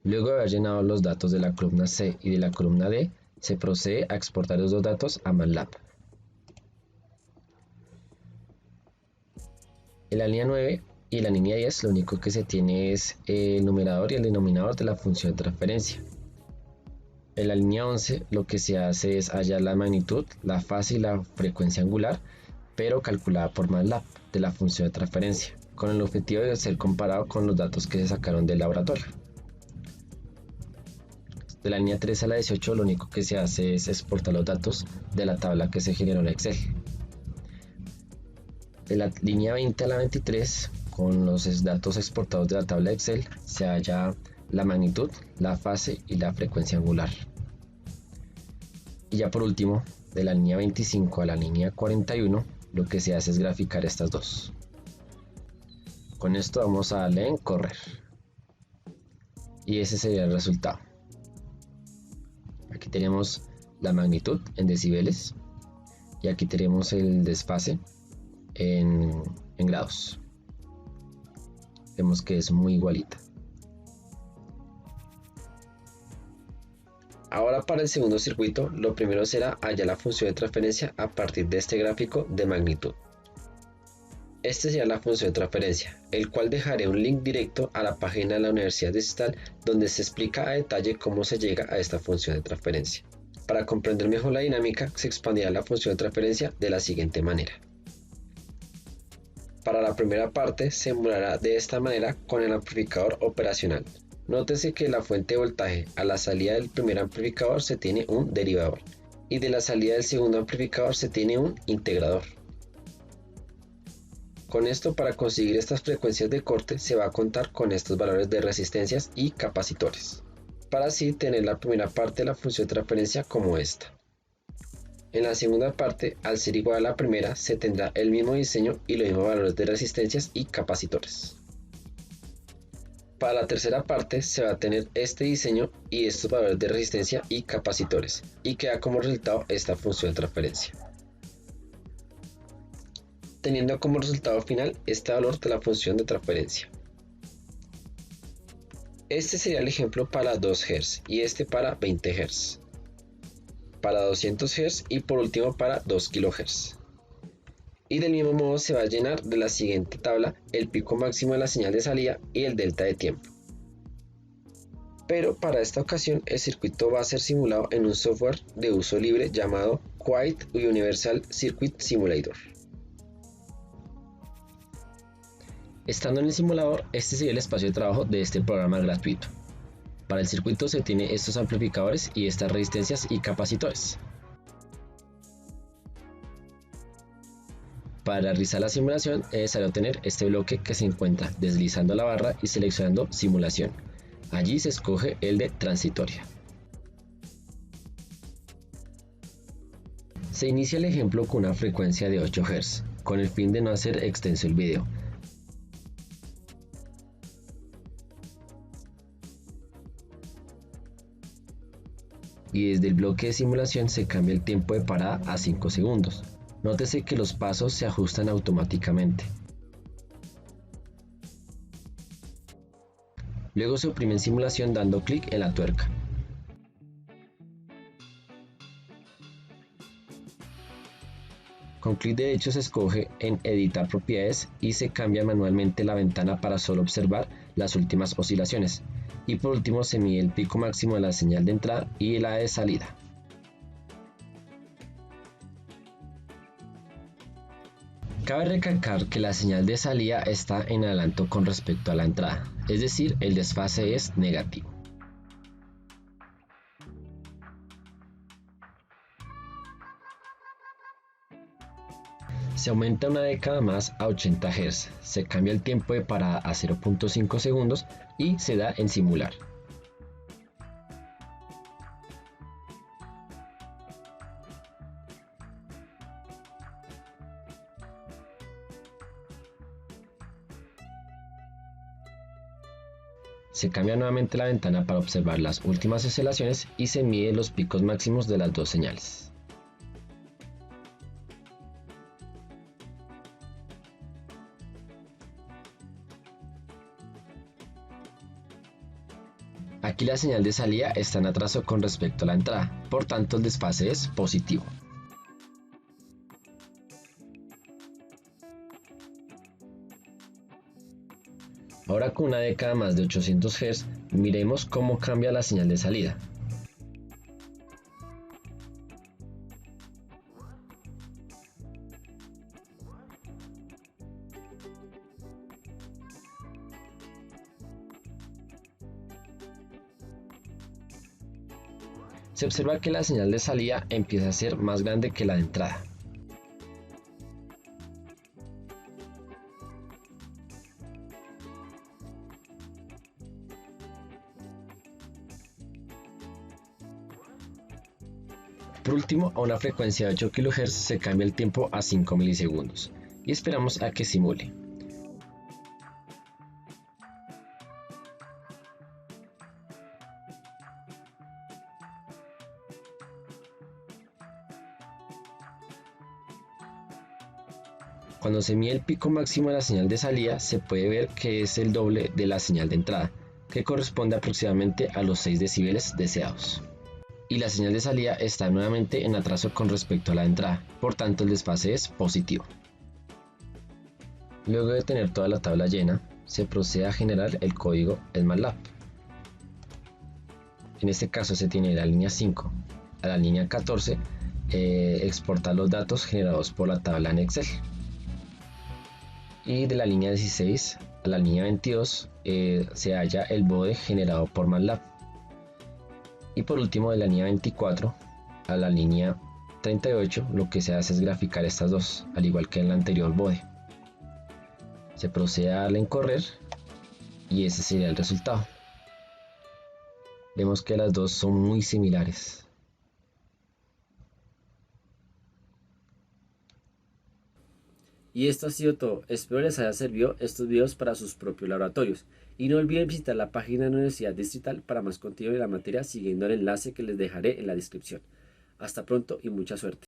Luego de haber llenado los datos de la columna C y de la columna D, se procede a exportar los dos datos a MATLAB. En la línea 9 y en la línea 10 lo único que se tiene es el numerador y el denominador de la función de transferencia. En la línea 11 lo que se hace es hallar la magnitud, la fase y la frecuencia angular, pero calculada por MATLAB de la función de transferencia, con el objetivo de ser comparado con los datos que se sacaron del laboratorio. De la línea 13 a la 18 lo único que se hace es exportar los datos de la tabla que se generó en Excel. De la línea 20 a la 23, con los datos exportados de la tabla de Excel, se halla la magnitud, la fase y la frecuencia angular. Y ya por último, de la línea 25 a la línea 41, lo que se hace es graficar estas dos. Con esto vamos a darle en correr. Y ese sería el resultado. Aquí tenemos la magnitud en decibeles y aquí tenemos el desfase en grados. Vemos que es muy igualita. Ahora para el segundo circuito, lo primero será hallar la función de transferencia a partir de este gráfico de magnitud. Este será la función de transferencia, el cual dejaré un link directo a la página de la Universidad Digital donde se explica a detalle cómo se llega a esta función de transferencia. Para comprender mejor la dinámica, se expandirá la función de transferencia de la siguiente manera. Para la primera parte se emulará de esta manera con el amplificador operacional. Nótese que la fuente de voltaje a la salida del primer amplificador se tiene un derivador y de la salida del segundo amplificador se tiene un integrador. Con esto, para conseguir estas frecuencias de corte se va a contar con estos valores de resistencias y capacitores, para así tener la primera parte de la función de transferencia como esta. En la segunda parte, al ser igual a la primera, se tendrá el mismo diseño y los mismos valores de resistencias y capacitores. Para la tercera parte se va a tener este diseño y estos valores de resistencia y capacitores, y queda como resultado esta función de transferencia, teniendo como resultado final este valor de la función de transferencia. Este sería el ejemplo para 2 Hz y este para 20 Hz, para 200 Hz y por último para 2 kHz. Y del mismo modo se va a llenar de la siguiente tabla el pico máximo de la señal de salida y el delta de tiempo. Pero para esta ocasión el circuito va a ser simulado en un software de uso libre llamado Quiet Universal Circuit Simulator. Estando en el simulador, este sería el espacio de trabajo de este programa gratuito. Para el circuito se tiene estos amplificadores y estas resistencias y capacitores. Para realizar la simulación es necesario tener este bloque que se encuentra deslizando la barra y seleccionando simulación. Allí se escoge el de transitoria. Se inicia el ejemplo con una frecuencia de 8 Hz, con el fin de no hacer extenso el video. Y desde el bloque de simulación se cambia el tiempo de parada a 5 segundos. Nótese que los pasos se ajustan automáticamente. Luego se oprime en simulación dando clic en la tuerca. Con clic derecho se escoge en editar propiedades y se cambia manualmente la ventana para solo observar las últimas oscilaciones. Y por último se mide el pico máximo de la señal de entrada y la de salida. Cabe recalcar que la señal de salida está en adelanto con respecto a la entrada, es decir, el desfase es negativo. Se aumenta una década más a 80 Hz, se cambia el tiempo de parada a 0.5 segundos y se da en simular. Se cambia nuevamente la ventana para observar las últimas oscilaciones y se mide los picos máximos de las dos señales. Aquí la señal de salida está en atraso con respecto a la entrada, por tanto el desfase es positivo. Ahora con una década más de 800 Hz, miremos cómo cambia la señal de salida. Se observa que la señal de salida empieza a ser más grande que la de entrada. Por último, a una frecuencia de 8 kHz se cambia el tiempo a 5 milisegundos y esperamos a que simule. Cuando se mide el pico máximo de la señal de salida, se puede ver que es el doble de la señal de entrada, que corresponde aproximadamente a los 6 decibeles deseados. Y la señal de salida está nuevamente en atraso con respecto a la de entrada, por tanto el desfase es positivo. Luego de tener toda la tabla llena, se procede a generar el código en MATLAB. En este caso se tiene la línea 5 a la línea 14, exportar los datos generados por la tabla en Excel. Y de la línea 16 a la línea 22 se halla el bode generado por MATLAB. Y por último, de la línea 24 a la línea 38, lo que se hace es graficar estas dos, al igual que en la anterior bode. Se procede a darle en correr y ese sería el resultado. Vemos que las dos son muy similares. Y esto ha sido todo. Espero les haya servido estos videos para sus propios laboratorios. Y no olviden visitar la página de la Universidad Distrital para más contenido de la materia siguiendo el enlace que les dejaré en la descripción. Hasta pronto y mucha suerte.